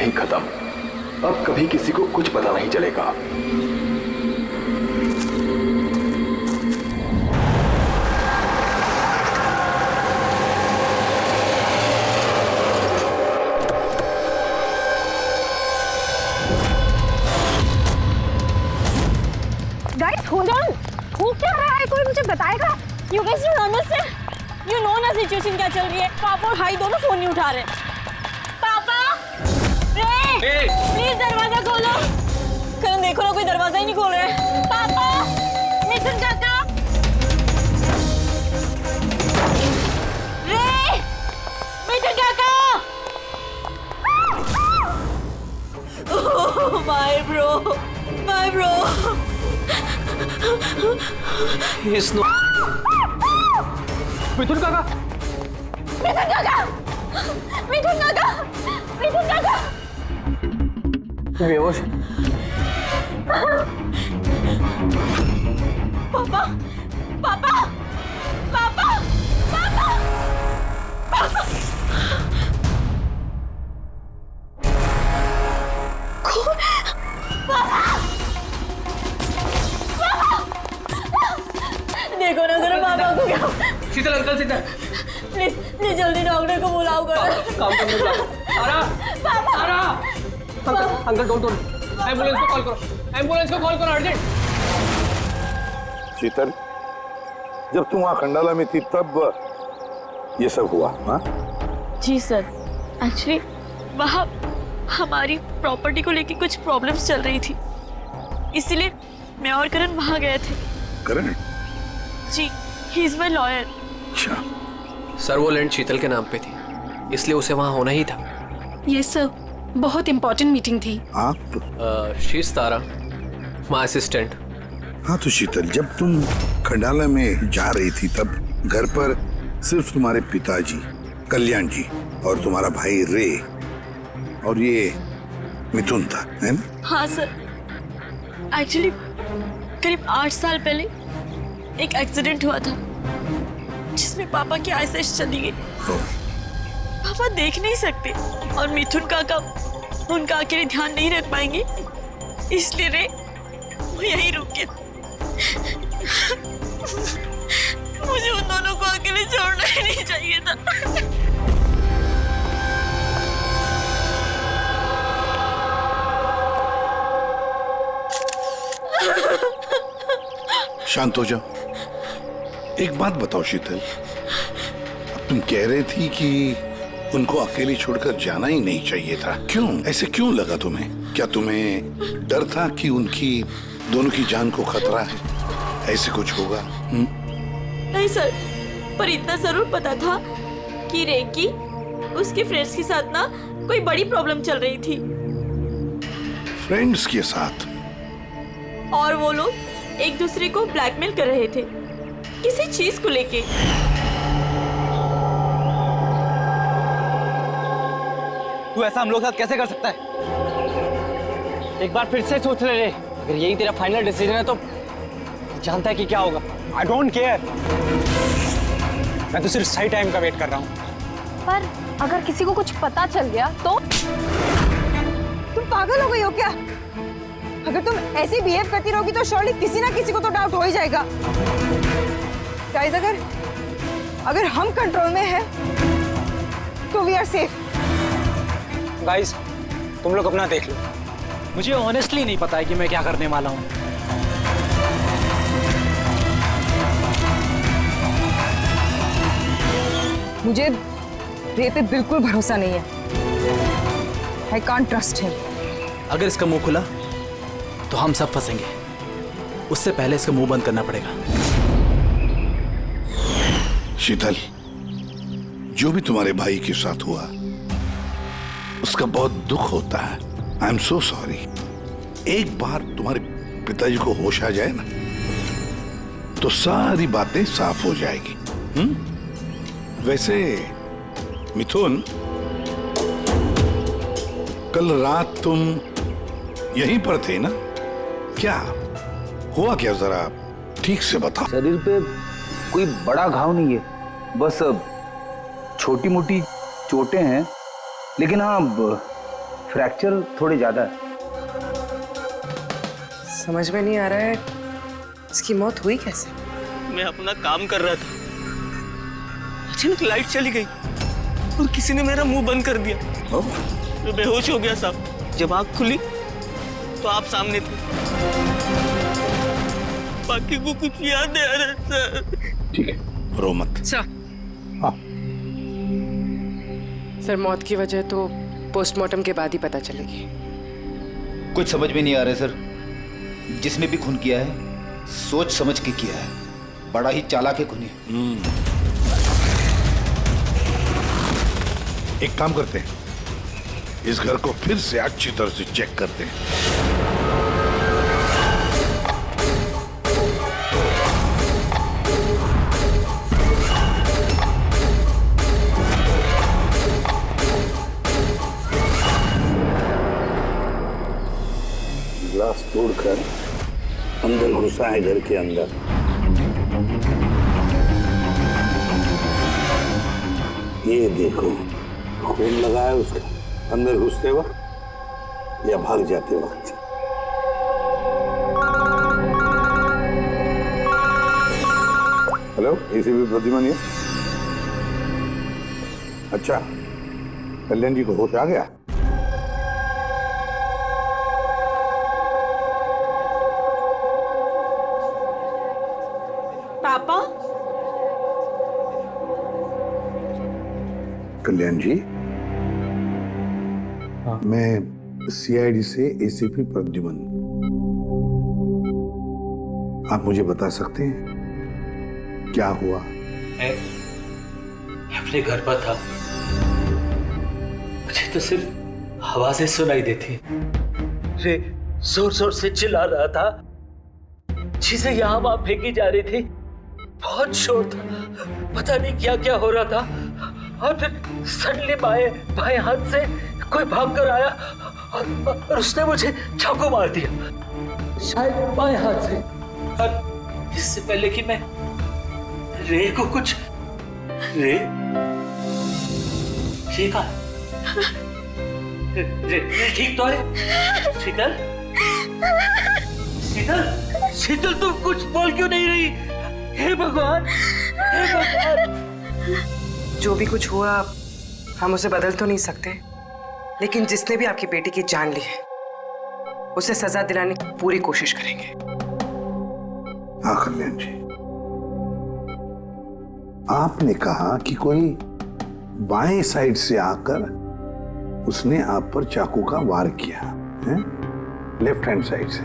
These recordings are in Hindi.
ही खत्म। अब कभी किसी को कुछ पता नहीं चलेगा। गाइस होल्ड ऑन, हो क्या रहा है? कोई मुझे बताएगा? You guys don't understand. You know ना सिचुएशन क्या चल रही है। पापा और भाई दोनों फोन नहीं उठा रहे। पापा, रे, प्लीज दरवाजा खोलो। करण देखो ना, कोई दरवाजा ही नहीं खोल रहा है। पापा, मिथुन काका, रे, मिथुन काका। Oh, my bro. He's not. मिथुन काका। बेहोश। पापा। देखो ना जरा पापा को क्या। शीतल अंकल सीधा। प्लीज जल्दी डॉक्टर को बुलाओ करो। काम करने का। आरा। Uncle don't. एम्बुलेंस को कॉल करो अर्जेंट। शीतल, जब तुम वहाँ खंडाला में थी तब ये सब हुआ? हाँ जी सर, एक्चुअली वहाँ हमारी प्रॉपर्टी को लेके कुछ प्रॉब्लम्स चल रही थी, इसीलिए मैं और करण वहाँ गए थे। करण? जी, ही इज माय लॉयर। अच्छा। सर वो लैंड शीतल के नाम पे थी, इसलिए उसे वहाँ होना ही था। यस सर, बहुत इंपॉर्टेंट मीटिंग थी। आप? She is Tara, my assistant. हाँ तो शीतल, जब तुम खंडाला में जा रही थी तब घर पर सिर्फ तुम्हारे पिताजी कल्याण जी और तुम्हारा भाई रे और ये मिथुन था, है ना? हाँ सर, एक्चुअली करीब 8 साल पहले एक एक्सीडेंट हुआ था जिसमें पापा की आईसाइट चली गई। पापा देख नहीं सकते और मिथुन काका उनका अकेले ध्यान नहीं रख पाएंगे, इसलिए रे वो यहीं रुक गए। मुझे उन दोनों को अकेले छोड़ना ही नहीं चाहिए था। शांत हो जाओ। एक बात बताओ शीतल, अब तुम कह रहे थी कि उनको अकेले छोड़कर जाना ही नहीं चाहिए था, क्यों? ऐसे क्यों लगा तुम्हें? क्या तुम्हें डर था कि उनकी दोनों की जान को खतरा है, ऐसे कुछ होगा? नहीं सर, पर इतना जरूर पता था कि रे की उसके फ्रेंड्स के साथ ना कोई बड़ी प्रॉब्लम चल रही थी। फ्रेंड्स के साथ? और वो लोग एक दूसरे को ब्लैकमेल कर रहे थे किसी चीज को लेके। तू ऐसा हम लोग के साथ कैसे कर सकता है? एक बार फिर से सोच ले रे, अगर यही तेरा फाइनल डिसीजन है तो जानता है कि क्या होगा। आई डोंट केयर, मैं तो सिर्फ सही टाइम का वेट कर रहा हूँ। पर अगर किसी को कुछ पता चल गया तो? तुम पागल हो गई हो क्या? अगर तुम ऐसे बिहेव करती रहोगी तो श्योरली किसी ना किसी को तो डाउट हो ही जाएगा। गाइस, अगर हम कंट्रोल में हैं तो वी आर सेफ। गाइस, तुम लोग अपना देख लो, मुझे ऑनेस्टली नहीं पता है कि मैं क्या करने वाला हूँ। मुझे रे पे बिल्कुल भरोसा नहीं है। I can't trust him. अगर इसका मुंह खुला तो हम सब फंसेंगे, उससे पहले इसका मुंह बंद करना पड़ेगा। शीतल, जो भी तुम्हारे भाई के साथ हुआ उसका बहुत दुख होता है। I am so sorry. एक बार तुम्हारे पिताजी को होश आ जाए ना तो सारी बातें साफ हो जाएगी। वैसे मिथुन, कल रात तुम यहीं पर थे ना? क्या हुआ, क्या जरा ठीक से बताओ। शरीर पे कोई बड़ा घाव नहीं है, बस छोटी मोटी चोटें हैं, लेकिन हाँ फ्रैक्चर थोड़े ज्यादा है। समझ में नहीं आ रहा है इसकी मौत हुई कैसे। मैं अपना काम कर रहा था, अचानक लाइट चली गई और किसी ने मेरा मुंह बंद कर दिया। मैं बेहोश हो गया साहब। जब आँख खुली तो आप सामने थे। बाकी को कुछ याद नहीं आ रहा सर। ठीक है, रो मत। सर, हाँ। सर मौत की वजह तो पोस्टमार्टम के बाद ही पता चलेगी। कुछ समझ में नहीं आ रहा है सर। जिसने भी खून किया है सोच समझ के किया है। बड़ा ही चालाक है खूनी। एक काम करते हैं, इस घर को फिर से अच्छी तरह से चेक करते हैं। ग्लास तोड़कर अंदर घुसा है घर के अंदर। ये देखो, खून लगा है उसका अंदर घुसते वक्त या भाग जाते वक्त। Hello, ACP Pradyuman. अच्छा, कल्याण जी को होश आ गया? पापा, कल्याण जी, मैं सीआईडी से एसीपी प्रद्युमन। आप मुझे बता सकते हैं क्या हुआ? मैं अपने घर पर था, मुझे तो सिर्फ आवाजें सुनाई देती। रे जोर जोर से चिल्ला रहा था, चीजें यहाँ वहां फेंकी जा रही थी, बहुत शोर था, पता नहीं क्या क्या हो रहा था। और फिर सडनली बाएं हाथ से कोई भाग कर आया और उसने मुझे चाकू मार दिया, शायद बाएं हाथ से। और इससे पहले कि मैं रे को कुछ रे ठीक है, रे ठीक तो है? शीतल, शीतल, शीतल, तुम कुछ बोल क्यों नहीं रही? हे भगवान, हे भगवान। जो भी कुछ हुआ हम उसे बदल तो नहीं सकते, लेकिन जिसने भी आपकी बेटी की जान ली है उसे सजा दिलाने की पूरी कोशिश करेंगे। हाँ कल्याण जी, आपने कहा कि कोई बाएं साइड से आकर उसने आप पर चाकू का वार किया है, लेफ्ट हैंड साइड से।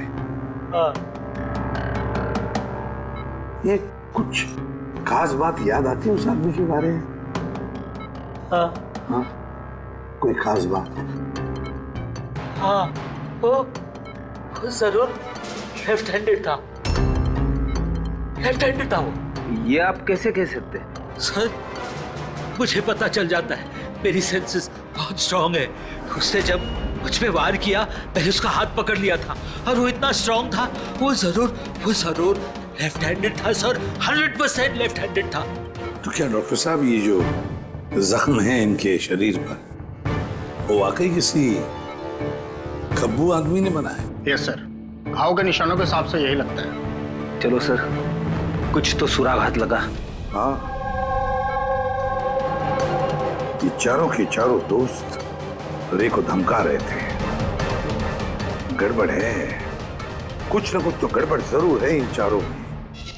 ये कुछ खास बात याद आती है उस आदमी के बारे में? हाँ, कोई खास बात? हाँ, वो जरूर लेफ्ट हैंडेड था, लेफ्ट हैंडेड था वो। ये आप कैसे कह सकते हैं? सर, मुझे पता चल जाता है, मेरी सेंसेस बहुत स्ट्रांग है। उसने जब मुझ पे वार किया, मैंने उसका हाथ पकड़ लिया था और वो इतना स्ट्रांग था, वो जरूर लेफ्ट हैंडेड था सर, 100% लेफ्ट हैंडेड था। तो क्या डॉक्टर साहब, ये जो जख्म है इनके शरीर पर, वो वाकई किसी खब्बू आदमी ने बनाया? यस सर, घाव के निशानों के हिसाब से यही लगता है। चलो सर, कुछ तो सुराग लगा। हाँ, ये चारों के चारों दोस्त रे को धमका रहे थे। गड़बड़ है, कुछ न कुछ तो गड़बड़ जरूर है इन चारों में।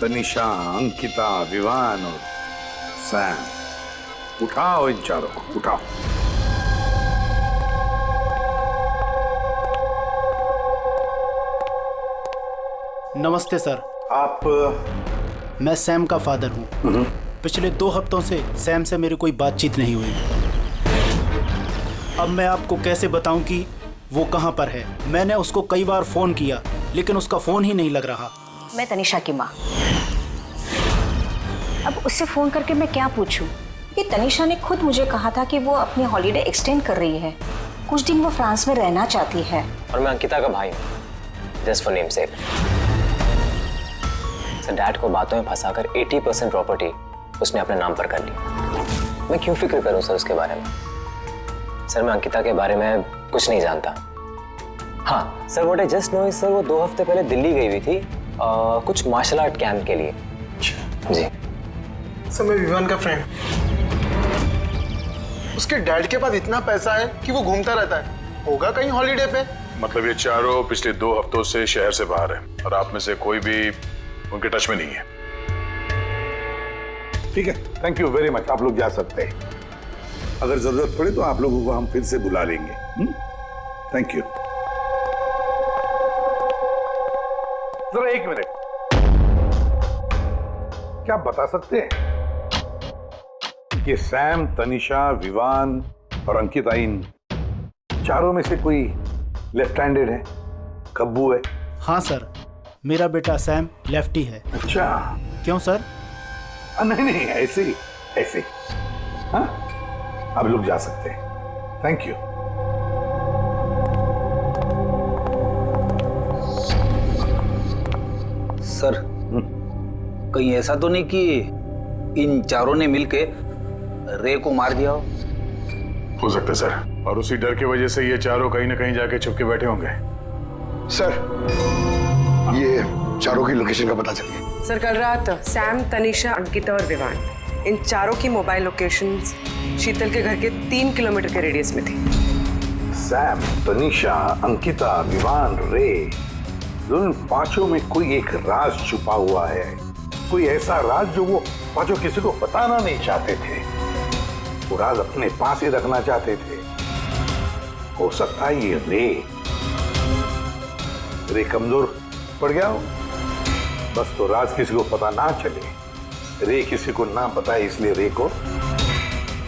तनिषा, अंकिता, विवान और सैम। उठाओ इन चारों को, उठाओ। नमस्ते सर। आप? मैं सैम का फादर हूँ। पिछले 2 हफ्तों से सैम से मेरी कोई बातचीत नहीं हुई। अब मैं आपको कैसे बताऊं कि वो कहाँ पर है। मैंने उसको कई बार फोन किया लेकिन उसका फोन ही नहीं लग रहा। मैं तनिषा की माँ। अब उससे फोन करके मैं क्या पूछूं? कि तनिषा ने खुद मुझे कहा था कि वो अपनी हॉलीडे एक्सटेंड कर रही है, कुछ दिन वो फ्रांस में रहना चाहती है। और मैं अंकिता का भाई हूँ, just for name sec. Sir, dad को बातों में फंसाकर 80% प्रॉपर्टी उसने अपने नाम पर कर ली। मैं क्यों फिक्र करूँ सर उसके बारे में? सर, मैं अंकिता के बारे में कुछ नहीं जानता। हाँ sir, what I just know is sir, वो 2 हफ्ते पहले दिल्ली गई हुई थी कुछ मार्शल आर्ट कैंप के लिए। जी सर, मैं विवान का फ्रेंड। उसके डैड के पास इतना पैसा है कि वो घूमता रहता है। होगा कहीं हॉलीडे पे। मतलब ये चारों पिछले 2 हफ्तों से शहर से बाहर है और आप में से कोई भी उनके टच में नहीं है। ठीक है, थैंक यू वेरी मच। आप लोग जा सकते हैं। अगर जरूरत पड़े तो आप लोगों को हम फिर से बुला लेंगे। Thank you. जरा 1 मिनट, क्या आप बता सकते हैं कि सैम, तनिषा, विवान और अंकिता इन चारों में से कोई लेफ्ट हैंडेड है? कब्बू है? हाँ सर, मेरा बेटा सैम लेफ्टी है। अच्छा, क्यों सर? नहीं नहीं, ऐसे ही ऐसे ही। हाँ, आप लोग जा सकते हैं। Thank you. सर, कहीं ऐसा तो नहीं कि इन चारों ने मिलके रे को मार दिया हो सकता है सर, और उसी डर की वजह से ये चारों कहीं ना कहीं जाके छुप के बैठे होंगे। सर, ये चारों की लोकेशन का पता चल गया। सर, कल रात सैम, तनिषा, अंकिता और विवान, इन चारों की मोबाइल लोकेशंस शीतल के घर के 3 किलोमीटर के रेडियस में थी। सैम, तनिषा, अंकिता, विवान, रे, उन पांचों में कोई एक राज छुपा हुआ है। कोई ऐसा राज जो वो पांचों किसी को बताना नहीं चाहते थे। वो राज अपने पास ही रखना चाहते थे। हो सकता है ये रे कमजोर पड़ गया हो, बस तो राज किसी को पता ना चले। रे किसी को ना बताए, इसलिए रे को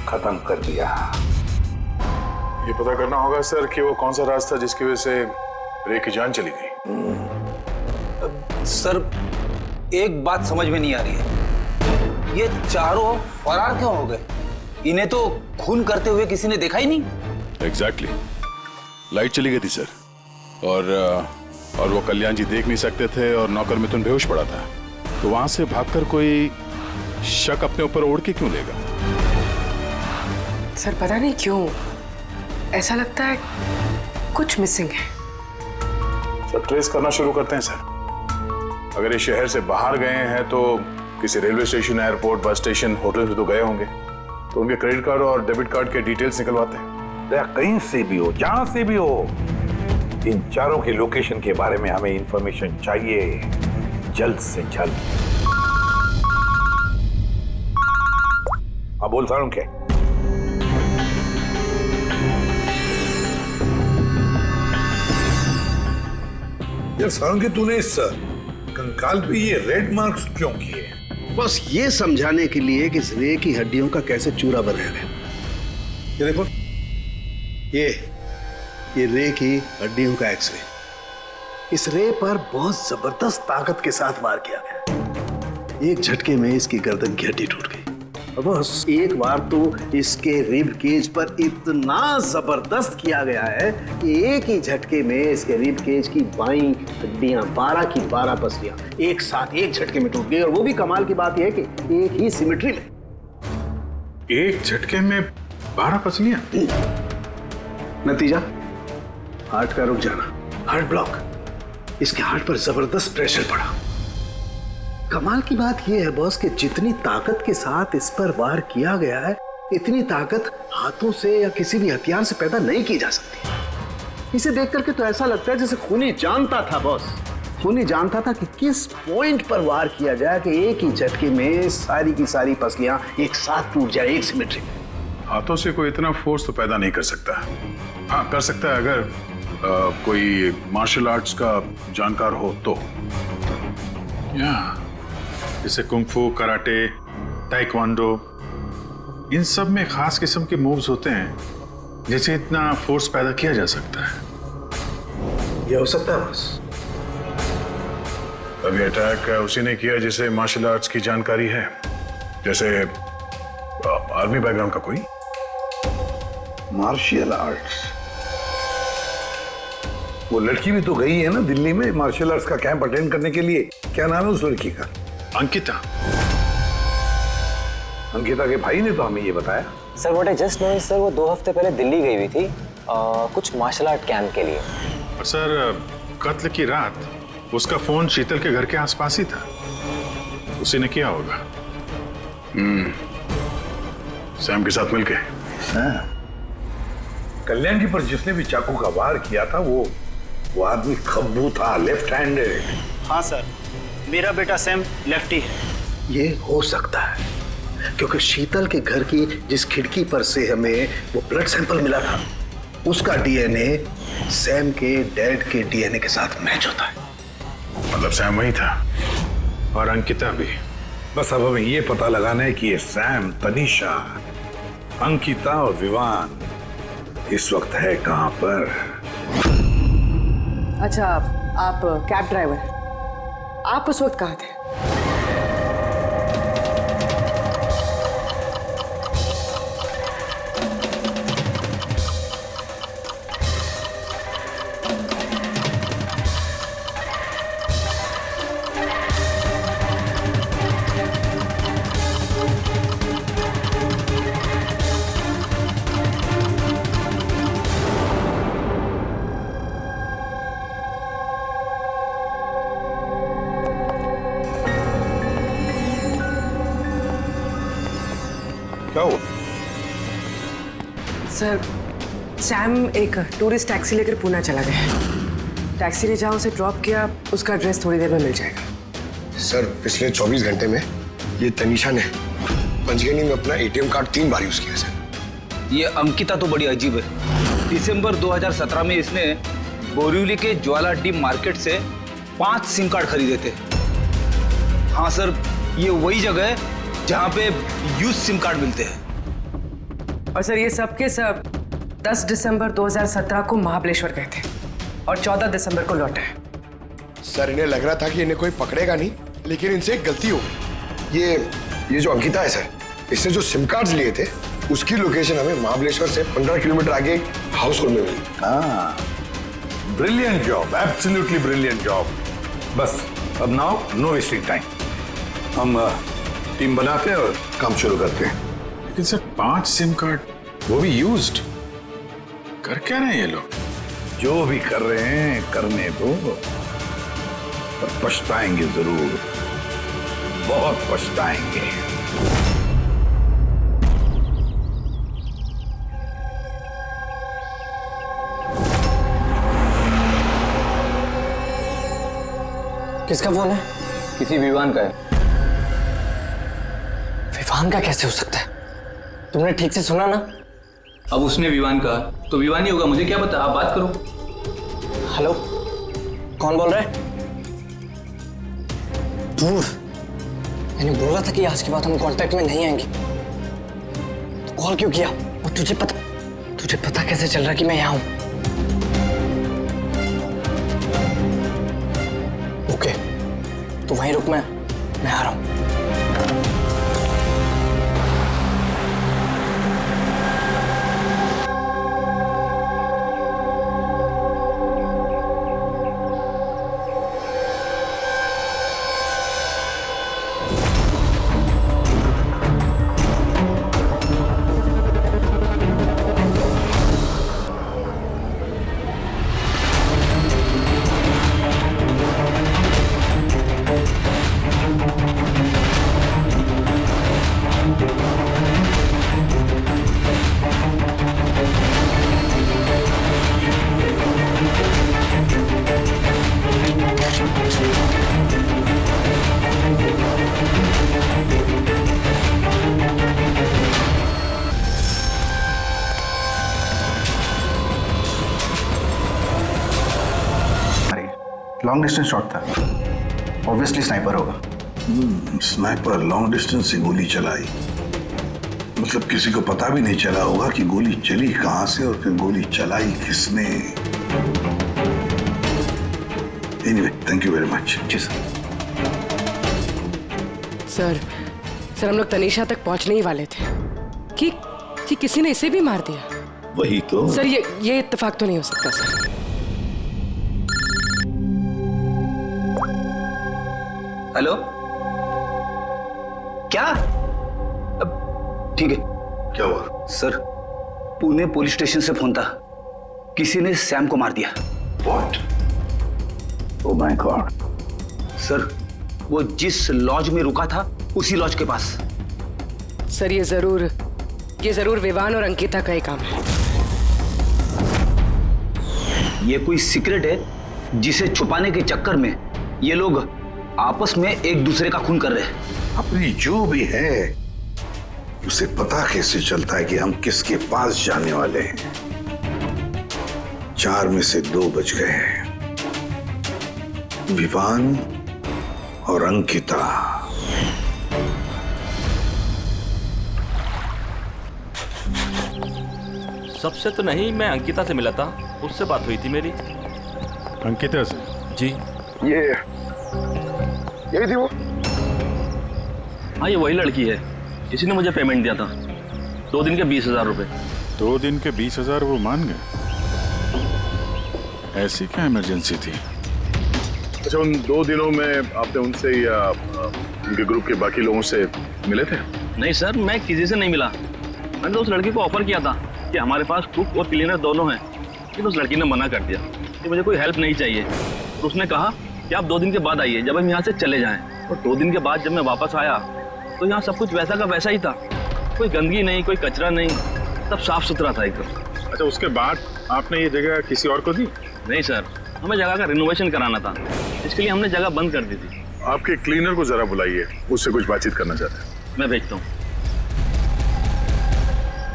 खत्म कर दिया। ये पता करना होगा सर कि वो कौन सा राज था जिसकी वजह से रे की जान चली गई। सर, एक बात समझ में नहीं आ रही है, ये चारों फरार क्यों हो गए? इन्हें तो खून करते हुए किसी ने देखा ही नहीं। एग्जैक्टली, लाइट चली गई थी सर, और वो कल्याण जी देख नहीं सकते थे और नौकर मिथुन बेहोश पड़ा था, तो वहां से भागकर कोई शक अपने ऊपर ओढ़ के क्यों लेगा? सर, पता नहीं क्यों ऐसा लगता है कुछ मिसिंग है। सर, ट्रेस करना शुरू करते हैं सर। अगर ये शहर से बाहर गए हैं तो किसी railway station, airport, bus station, hotel में तो गए होंगे, तो उनके क्रेडिट कार्ड और डेबिट कार्ड के डिटेल्स निकलवाते हैं। कहीं से भी हो, जहां से भी हो, इन चारों के लोकेशन के बारे में हमें इंफॉर्मेशन चाहिए, जल्द से जल्द। अब बोल सारुण के। यार सारुण के, तूने इस कंकाल पे ये रेड मार्क्स क्यों किए? बस ये समझाने के लिए कि इस रे की हड्डियों का कैसे चूरा बना है। ये देखो, ये रे की हड्डियों का एक्सरे। इस रे पर बहुत जबरदस्त ताकत के साथ वार किया गया। एक झटके में इसकी गर्दन की हड्डी टूट गई। बस एक बार तो इसके रिब केज पर इतना जबरदस्त किया गया है कि एक ही झटके में इसके रिब केज की बाईं हड्डियां 12 की 12 पसलियां एक साथ एक झटके में टूट गई। और वो भी कमाल की बात यह है कि एक ही सिमेट्री में। एक झटके में 12 पसलियां? नतीजा, हार्ट का रुक जाना, हार्ट ब्लॉक। इसके हार्ट पर जबरदस्त प्रेशर पड़ा। कमाल की बात यह है बॉस कि जितनी ताकत के साथ इस पर वार किया गया है, इतनी ताकत हाथों से या किसी भी हथियार से पैदा नहीं की जा सकती। इसे देख करके तो ऐसा लगता है जैसे खूनी जानता था बॉस। खूनी जानता था कि किस पॉइंट पर वार किया जाए कि एक ही झटके में सारी की सारी पसलियां एक साथ टूट जाए, एक सिमेट्री में। हाथों से कोई इतना फोर्स तो पैदा नहीं कर सकता। हाँ, कर सकता है अगर कोई मार्शल आर्ट्स का जानकार हो तो। जैसे कुंग-फू, कराटे, ताइक्वांडो, इन सब में खास किस्म के मूव्स होते हैं जिससे इतना फोर्स पैदा किया जा सकता है। यह हो सकता है बस। अभी अटैक उसी ने किया जिसे मार्शल आर्ट्स की जानकारी है, जैसे आर्मी बैकग्राउंड का कोई। Martial arts? वो लड़की भी तो गई है ना दिल्ली में मार्शल आर्ट्स का कैंप अटेंड करने के लिए। क्या नाम है उस लड़की का? अंकिता। अंकिता के भाई ने तो हमें ये बताया। Sir, what I just know is sir, वो 2 हफ्ते पहले दिल्ली गई हुई थी कुछ मार्शल आर्ट कैंप के लिए। और सर कत्ल की रात उसका फोन शीतल के घर के आसपास ही था, उसी ने किया होगा। सैम के साथ मिलके। कल्याण की पर जिसने भी चाकू का वार किया था वो आदमी खब्बू था, लेफ्ट हैंडेड। हाँ सर, मेरा बेटा सैम लेफ्टी है। ये हो सकता है क्योंकि शीतल के घर की जिस खिड़की पर से हमें वो ब्लड सैंपल मिला था, उसका डीएनए सैम के डैड के डीएनए के साथ मैच होता है। मतलब सैम वही था और अंकिता भी। बस अब हमें ये पता लगाना है कि ये सैम, तनीषा, अंकिता और विवान इस वक्त है कहां पर। अच्छा, आप कैब ड्राइवर, आप उस वक्त कहाँ थे? क्या हुआ? सर, सैम एक टूरिस्ट टैक्सी लेकर पूना चला गया। टैक्सी ने जहाँ उसे ड्रॉप किया उसका एड्रेस थोड़ी देर में मिल जाएगा। सर, पिछले 24 घंटे में ये तनीषा ने पंचगनी में अपना एटीएम कार्ड 3 बार यूज किया सर। ये अंकिता तो बड़ी अजीब है। दिसंबर 2017 में इसने बोरिवली के ज्वाला डी मार्केट से 5 सिम कार्ड खरीदे थे। हाँ सर, ये वही जगह है जहाँ पे यूज सिम कार्ड मिलते हैं। और सर, ये सब के सब 10 दिसंबर 2017 को महाबलेश्वर गए थे और 14 दिसंबर को लौटे। सर, इन्हें लग रहा था कि इन्हें कोई पकड़ेगा नहीं, लेकिन इनसे एक गलती हो गई। ये जो अंकिता है सर, इसने जो सिम कार्ड्स लिए थे उसकी लोकेशन हमें महाबलेश्वर से 15 किलोमीटर आगे हाउस होल्ड में मिली। हाँ, brilliant job, absolutely brilliant job. बस अब नाउ नो वेस्टिंग टाइम, हम टीम बनाते हैं और काम शुरू करते हैं। लेकिन सर 5 सिम कार्ड, वो भी यूज्ड, कर क्या रहे हैं ये लोग? जो भी कर रहे हैं करने दो, पर पछताएंगे जरूर, बहुत पछताएंगे। किसका फोन है? किसी विवान का है। विवान का कैसे हो सकता है? तुमने ठीक से सुना ना? अब उसने विवान कहा तो विवान ही होगा, मुझे क्या पता, आप बात करो। हेलो, कौन बोल रहा है? दूर। मैंने बोला था कि आज के बाद हम कांटेक्ट में नहीं आएंगे, तो कॉल क्यों किया? और तुझे पता कैसे चल रहा कि मैं यहाँ हूं? ओके, तो वहीं रुक, मैं आ रहा हूं। लॉन्ग डिस्टेंस शॉट था, ऑब्वियसली स्नाइपर होगा। स्नाइपर लॉन्ग डिस्टेंस से गोली चलाई, मतलब किसी को पता भी नहीं चला होगा कि गोली चली कहां से और फिर गोली चलाई किसने। Anyway, thank you very much. जी सर। सर हम लोग तनीषा तक पहुंचने ही वाले थे कि किसी ने इसे भी मार दिया। वही तो सर, ये इत्तेफाक तो नहीं हो सकता सर। हेलो, क्या? ठीक है। क्या हुआ? सर, पुणे पुलिस स्टेशन से फोन था। किसी ने सैम को मार दिया। What? Oh my God. Sir, वो जिस लॉज में रुका था उसी लॉज के पास। सर ये जरूर विवान और अंकिता का ही काम है। ये कोई सीक्रेट है जिसे छुपाने के चक्कर में ये लोग आपस में एक दूसरे का खून कर रहे हैं। अपनी जो भी है उसे पता कैसे चलता है कि हम किसके पास जाने वाले हैं? 4 में से 2 बच गए हैं, विवान और अंकिता। सबसे तो नहीं, मैं अंकिता से मिला था, उससे बात हुई थी मेरी। अंकिता से? जी। यही थी वो? हाँ, ये वही लड़की है जिसने मुझे पेमेंट दिया था, 2 दिन के 20,000 रुपए। 2 दिन के 20,000 वो मान गए? ऐसी क्या इमरजेंसी थी? अच्छा, उन 2 दिनों में आपने उनसे या उनके ग्रुप के बाकी लोगों से मिले थे? नहीं सर, मैं किसी से नहीं मिला। मैंने तो उस लड़की को ऑफर किया था कि हमारे पास कुक और क्लीनर दोनों हैं, लेकिन उस लड़की ने मना कर दिया कि मुझे कोई हेल्प नहीं चाहिए। तो उसने कहा कि आप 2 दिन के बाद आइए जब हम यहाँ से चले जाएं। और 2 दिन के बाद जब मैं वापस आया तो यहाँ सब कुछ वैसा का वैसा ही था, कोई गंदगी नहीं, कोई कचरा नहीं, सब साफ सुथरा था एकदम। अच्छा, उसके बाद आपने ये जगह किसी और को दी? नहीं सर, हमें जगह का रिनोवेशन कराना था, इसके लिए हमने जगह बंद कर दी थी। आपके क्लीनर को जरा बुलाइए, उससे कुछ बातचीत करना चाहते हैं। मैं भेजता हूँ।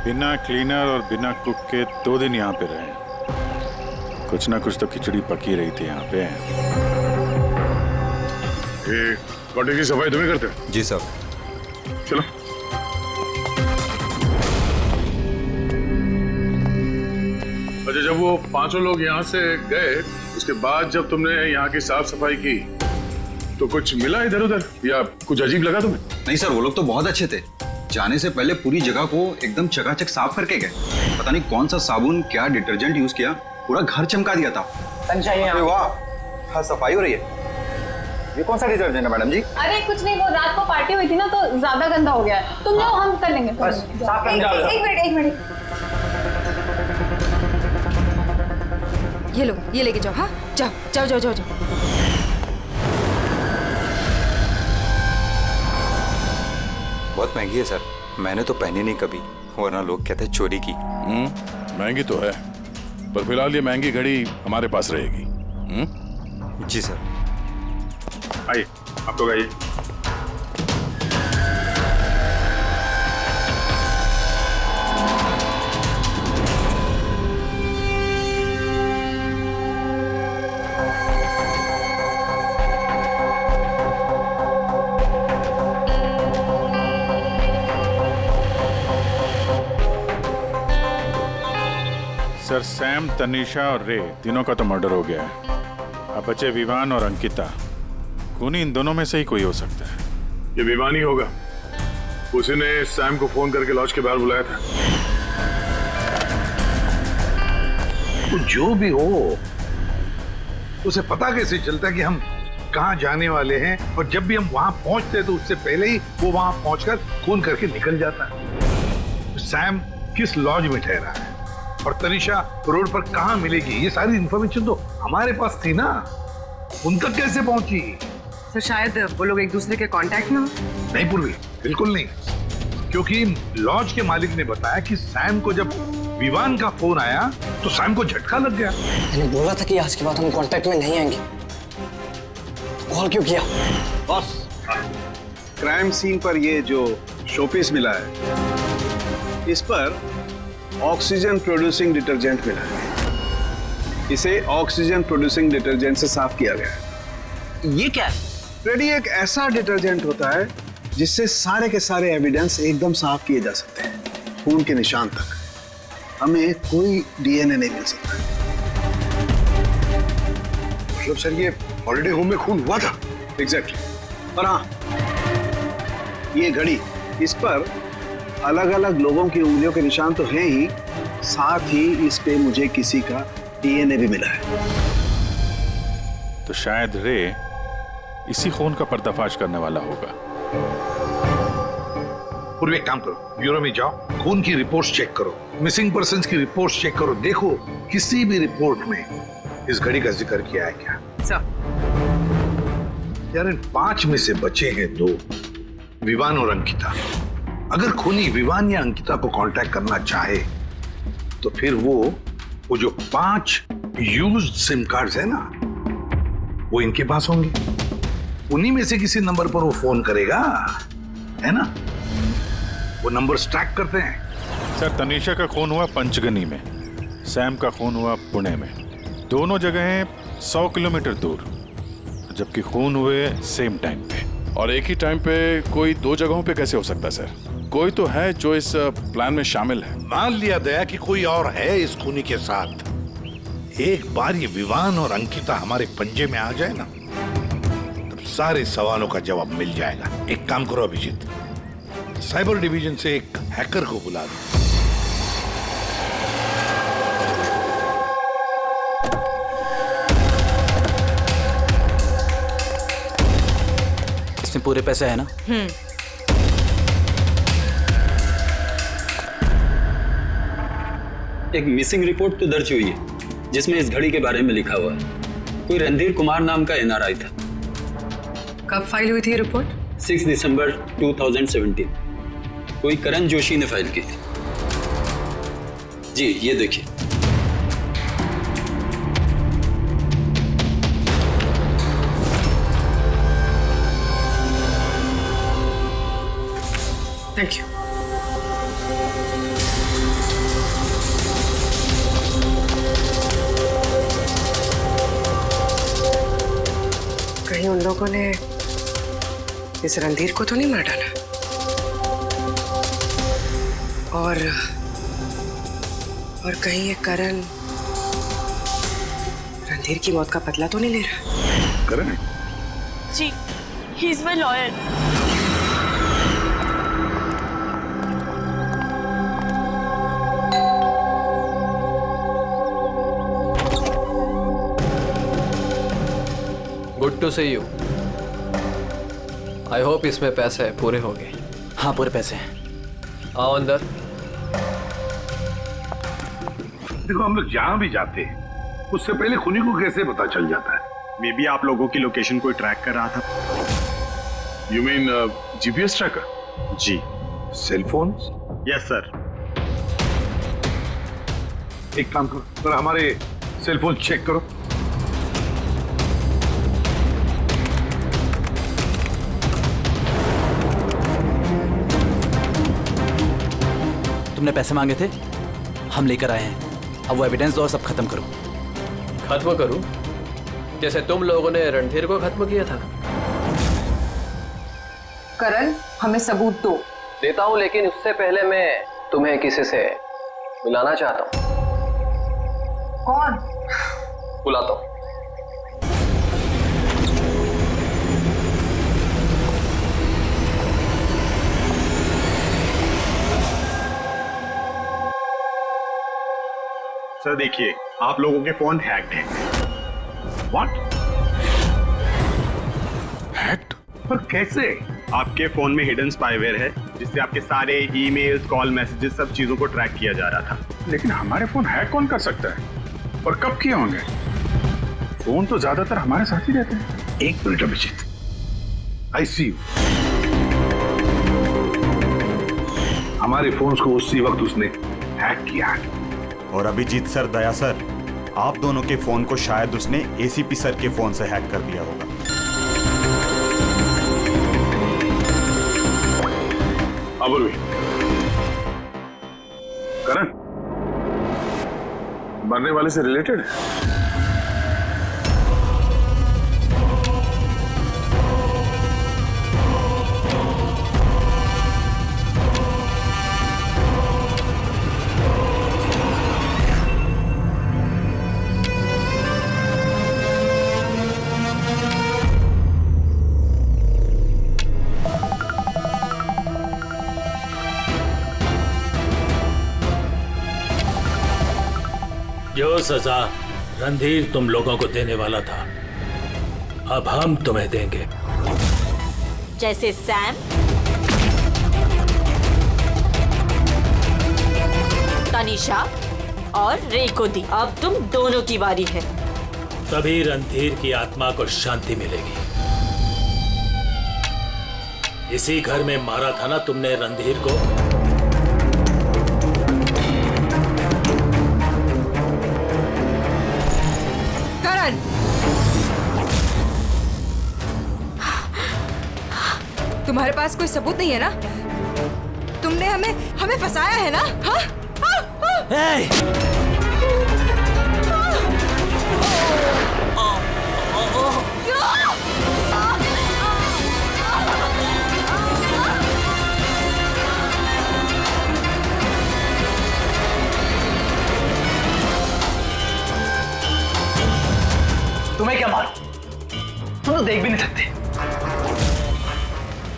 बिना क्लीनर और बिना कुक के 2 दिन यहाँ पे रहे, कुछ ना कुछ तो खिचड़ी पकी रही थी यहाँ पे। ये कॉटेज की सफाई तुम्हें करते हो? जी सर। चलो। अच्छा, जब वो 5 लोग यहाँ से गए, उसके बाद जब तुमने यहाँ की साफ सफाई की तो कुछ मिला इधर उधर या कुछ अजीब लगा तुम्हें? नहीं सर, वो लोग तो बहुत अच्छे थे। जाने से पहले पूरी जगह को एकदम चकाचक साफ करके गए। पता नहीं कौन सा साबुन, क्या डिटर्जेंट यूज किया, पूरा घर चमका दिया था। वाह, हाँ सफाई हो रही है। ये कौन सा डिटर्जेंट है मैडम जी? अरे कुछ नहीं, वो रात को पार्टी हुई थी ना तो ज्यादा गंदा हो गया है। तुम जाओ, हम कर लेंगे। बस साफ कर जाओ। एक मिनट ये लो, ये लेके जाओ। हाँ जाओ जाओ जाओ जाओ जाओ। बहुत महंगी है सर, मैंने तो पहनी नहीं कभी, वरना लोग कहते हैं चोरी की। महंगी तो है, पर फिलहाल ये महंगी घड़ी हमारे पास रहेगी। जी सर। आइए, आप लोग आइए। सर, सैम, तनीषा और रे तीनों का तो मर्डर हो गया है। अब बचे विवान और अंकिता। खूनी इन दोनों में से ही कोई हो सकता है। ये विवान ही होगा, उसी ने सैम को फोन करके लॉज के बाहर बुलाया था। तो जो भी हो, उसे पता कैसे चलता है कि हम कहाँ जाने वाले हैं? और जब भी हम वहां पहुंचते हैं तो उससे पहले ही वो वहां पहुंचकर फोन करके निकल जाता है। सैम किस लॉज में ठहरा है और तनीषा रोड पर कहाँ मिलेगी, ये सारी इंफॉर्मेशन तो हमारे पास थी ना। उन तक कैसे पहुंची? सर शायद वो लोग एक दूसरे के कांटेक्ट में हो। नहीं पूर्वी, बिल्कुल नहीं, क्योंकि लॉज के मालिक ने बताया कि सैम को जब विवान का फोन आया तो सैम को झटका लग गया। मैंने बोला था कि आज के बाद हम कांटेक्ट में नहीं आएंगे, कॉल क्यों किया? बॉस, क्राइम सीन पर ये जो शोपीस मिला है, इस पर ऑक्सीजन प्रोड्यूसिंग डिटर्जेंट मिला है। इसे ऑक्सीजन प्रोड्यूसिंग डिटर्जेंट से साफ किया गया है। ये क्या है? रेडी एक ऐसा डिटर्जेंट होता है जिससे सारे के सारे एविडेंस एकदम साफ किए जा सकते हैं, खून के निशान तक। हमें कोई डीएनए नहीं मिल सकता। मतलब सर, ये हॉलिडे होम में खून हुआ था? एग्जैक्टली। और हाँ, ये घड़ी, इस पर अलग अलग लोगों की उंगलियों के निशान तो हैं ही, साथ ही इस पे मुझे किसी का डीएनए भी मिला है। तो शायद रे इसी खून का पर्दाफाश करने वाला होगा। पूर्व एक काम करो, ब्यूरो में जाओ, खून की रिपोर्ट्स चेक करो, मिसिंग पर्सन्स की रिपोर्ट्स चेक करो, देखो किसी भी रिपोर्ट में इस घड़ी का जिक्र किया है क्या। यार इन 5 में से बचे हैं 2, विवान और अंकिता। अगर खूनी विवान या अंकिता को कांटेक्ट करना चाहे तो फिर वो जो 5 यूज्ड सिम कार्ड्स है ना, वो इनके पास होंगे। उन्हीं में से किसी नंबर पर वो फोन करेगा, है ना? वो नंबर ट्रैक करते हैं। सर, तनीषा का खून हुआ पंचगनी में, सैम का खून हुआ पुणे में। दोनों जगहें 100 किलोमीटर दूर, जबकि खून हुए सेम टाइम पे। और एक ही टाइम पे कोई 2 जगहों पे कैसे हो सकता है सर? कोई तो है जो इस प्लान में शामिल है। मान लिया दया कि कोई और है इस खूनी के साथ। एक बार ये विवान और अंकिता हमारे पंजे में आ जाए ना, तब सारे सवालों का जवाब मिल जाएगा। एक काम करो अभिजीत, साइबर डिवीजन से एक हैकर को बुला दो। इसमें पूरे पैसे है ना? एक मिसिंग रिपोर्ट तो दर्ज हुई है जिसमें इस घड़ी के बारे में लिखा हुआ है। कोई रणधीर कुमार नाम का NRI था। कब फाइल हुई थी रिपोर्ट? 6 दिसंबर 2017। कोई करण जोशी ने फाइल की थी। जी ये देखिए। Thank you. कहीं उन लोगों ने इस रणधीर को तो नहीं मार डाला? और कहीं ये करण रणधीर की मौत का बदला तो नहीं ले रहा? करण? जी, he is my lawyer. Good to see you. I hope इसमें पैसे पूरे हो गए। हाँ पूरे पैसे हैं। आओ अंदर। देखो हम लोग जहां भी जाते हैं उससे पहले खूनी को कैसे पता चल जाता है? मे बी आप लोगों की लोकेशन कोई ट्रैक कर रहा था। You mean GPS tracker? जी। Cell phone? Yes sir. एक काम करो, तो हमारे सेल फोन चेक करो। तुमने पैसे मांगे थे, हम लेकर आए हैं। अब वो एविडेंस दो और सब खत्म करो। खत्म करूं? जैसे तुम लोगों ने रणधीर को खत्म किया था। करण, हमें सबूत दो। देता हूं, लेकिन उससे पहले मैं तुम्हें किसी से मिलाना चाहता हूं। कौन? बुलाता हूं। सर देखिए, आप लोगों के फोन हैक्ड हैं। व्हाट? हैक्ड? पर कैसे? आपके फोन में हिडन स्पाईवेयर है जिससे आपके सारे ईमेल्स, कॉल, मैसेजेस, सब चीजों को ट्रैक किया जा रहा था। लेकिन हमारे फोन हैक कौन कर सकता है? और कब किए होंगे? फोन तो ज्यादातर हमारे साथ ही रहते हैं। एक minute Abhijit, I see you. हमारे फोन्स को उसी वक्त उसने हैक किया है। और अभिजीत सर, दया सर, आप दोनों के फोन को शायद उसने ACP सर के फोन से हैक कर दिया होगा। अबुल करण मरने वाले से रिलेटेड है? जो सजा रणधीर तुम लोगों को देने वाला था, अब हम तुम्हें देंगे। जैसे सैम, तनीषा और रे को दी। अब तुम दोनों की बारी है। तभी रणधीर की आत्मा को शांति मिलेगी। इसी घर में मारा था ना तुमने रणधीर को? करण, तुम्हारे पास कोई सबूत नहीं है ना? तुमने हमें फंसाया है ना? हाँ? तुम्हें क्या मालूम? तुम तो देख भी नहीं सकते,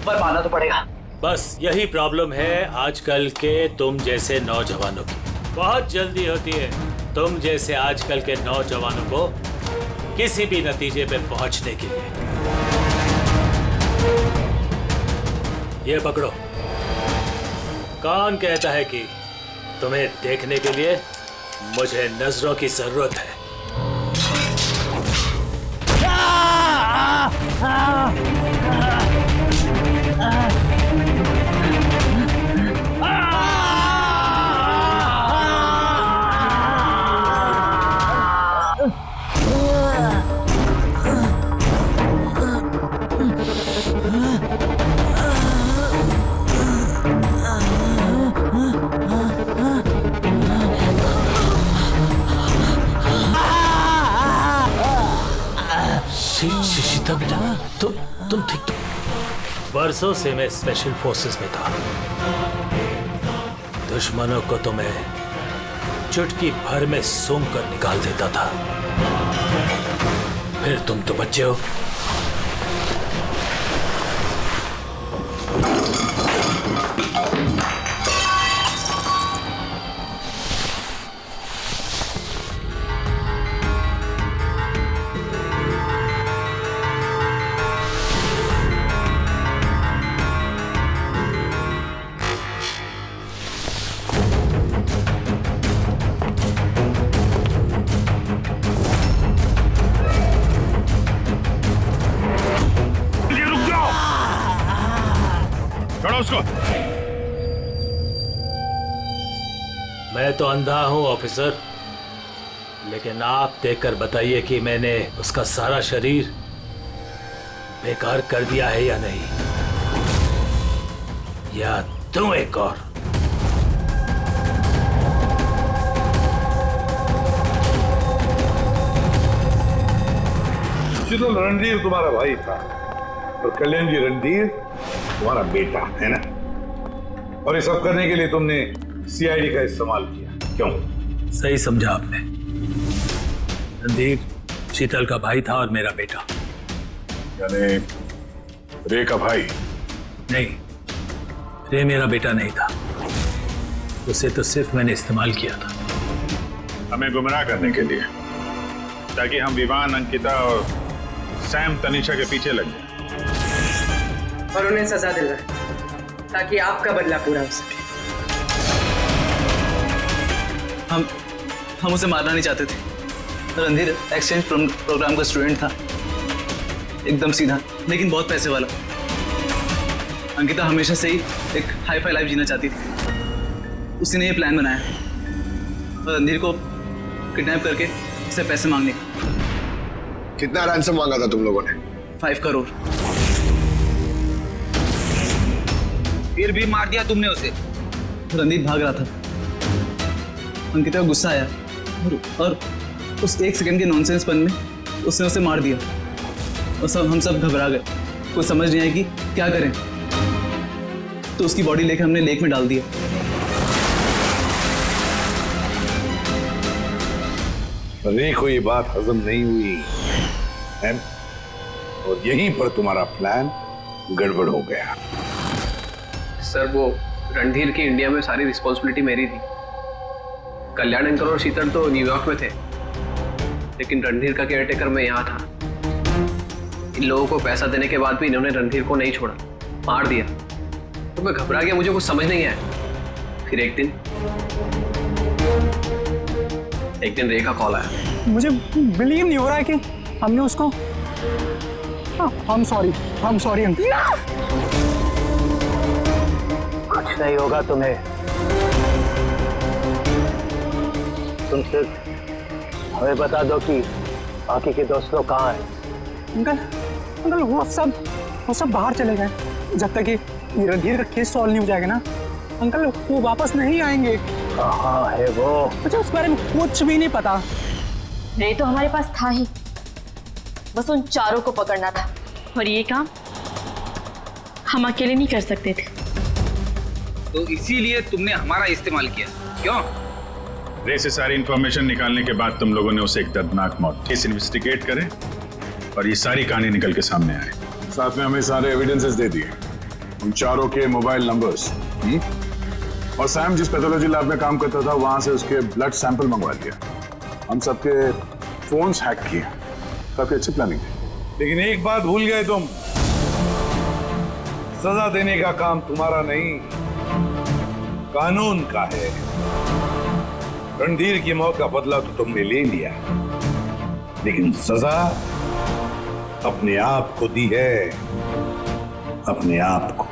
पर मानना तो पड़ेगा। बस यही प्रॉब्लम है आजकल के तुम जैसे नौजवानों की। बहुत जल्दी होती है तुम जैसे आजकल के नौजवानों को किसी भी नतीजे पे पहुंचने के लिए। ये पकड़ो। कौन कहता है कि तुम्हें देखने के लिए मुझे नजरों की जरूरत है? शीतल बेटा, तुम ठीक तो? बरसों से मैं स्पेशल फोर्सेस में था। दुश्मनों को तो मैं चुटकी भर में सूंघ कर निकाल देता था। फिर तुम तो बच्चे हो। उसको। मैं तो अंधा हूं ऑफिसर, लेकिन आप देखकर बताइए कि मैंने उसका सारा शरीर बेकार कर दिया है या नहीं, या तुम एक और? शीतल, रणधीर तुम्हारा भाई था और कल्याण जी रणधीर तुम्हारा बेटा है ना? और ये सब करने के लिए तुमने सीआईडी का इस्तेमाल किया, क्यों? सही समझा आपने। रणधीर शीतल का भाई था और मेरा बेटा। यानी रे का भाई? नहीं, रे मेरा बेटा नहीं था। उसे तो सिर्फ मैंने इस्तेमाल किया था हमें गुमराह करने के लिए, ताकि हम विवान, अंकिता और सैम तनीषा के पीछे लग जाए और उन्हें सजा दिलवाए, ताकि आपका बदला पूरा हो सके। हम उसे मारना नहीं चाहते थे। रणधीर एक्सचेंज प्रोग्राम का स्टूडेंट था, एकदम सीधा, लेकिन बहुत पैसे वाला। अंकिता हमेशा से ही एक हाई फाई लाइफ जीना चाहती थी। उसी ने ये प्लान बनाया और रणधीर को किडनैप करके उससे पैसे मांगने का। कितना रैंसम मांगा था तुम लोगों ने? 5 करोड़। फिर भी मार दिया तुमने उसे। रणधीर भाग रहा था, अंकिता को गुस्सा आया और उस 1 सेकंड के नॉनसेंस पन में उसने उसे मार दिया। और हम सब घबरा गए, कुछ समझ नहीं आई कि क्या करें। तो उसकी बॉडी लेकर हमने लेक में डाल दिया। रे को ये बात हजम नहीं हुई है और यहीं पर तुम्हारा प्लान गड़बड़ हो गया। सर, वो रणधीर की इंडिया में सारी रिस्पॉन्सिबिलिटी मेरी थी। कल्याण अंकल और शीतल तो न्यूयॉर्क में थे, लेकिन रणधीर का केयरटेकर मैं यहाँ था। इन लोगों को पैसा देने के बाद भी इन्होंने रणधीर को नहीं छोड़ा, मार दिया। तो मैं घबरा गया, मुझे कुछ समझ नहीं आया। फिर एक दिन एक दिन रे का कॉल आया। मुझे बिलीव नहीं हो रहा है कि हमने उसको I'm sorry अंकल। कुछ नहीं होगा तुम्हें। तुम सिर्फ हमें बता दो कि बाकी के दोस्त लोग कहाँ हैं। अंकल वो सब बाहर चले गए जब तक ये रणधीर का केस सॉल्व नहीं हो जाएगा ना। अंकल वो वापस नहीं आएंगे। कहाँ है वो? मुझे उस बारे में कुछ भी नहीं पता। रे तो हमारे पास था ही, बस उन चारों को पकड़ना था, और ये काम हम अकेले नहीं कर सकते थे। तो इसीलिए तुमने हमारा इस्तेमाल किया, क्यों? रे से सारी इंफॉर्मेशन निकालने के बाद तुम लोगों ने उसे एक दर्दनाक मौत केस इन्वेस्टिगेट करें और ये सारी कहानी निकल के सामने आए। साथ में हमें सारे एविडेंसेस दे दिए, उन चारों के मोबाइल नंबर्स, और सैम जिस पैथोलॉजी लैब में काम करता था वहां से उसके ब्लड सैंपल मंगवा लिया। हम सबके फोन्स हैक किए। काफी अच्छी प्लानिंग थी। लेकिन एक बात भूल गए तुम, सजा देने का काम तुम्हारा नहीं, कानून का है। रणधीर की मौत का बदला तो तुमने ले लिया, लेकिन सजा अपने आप को दी है, अपने आप को।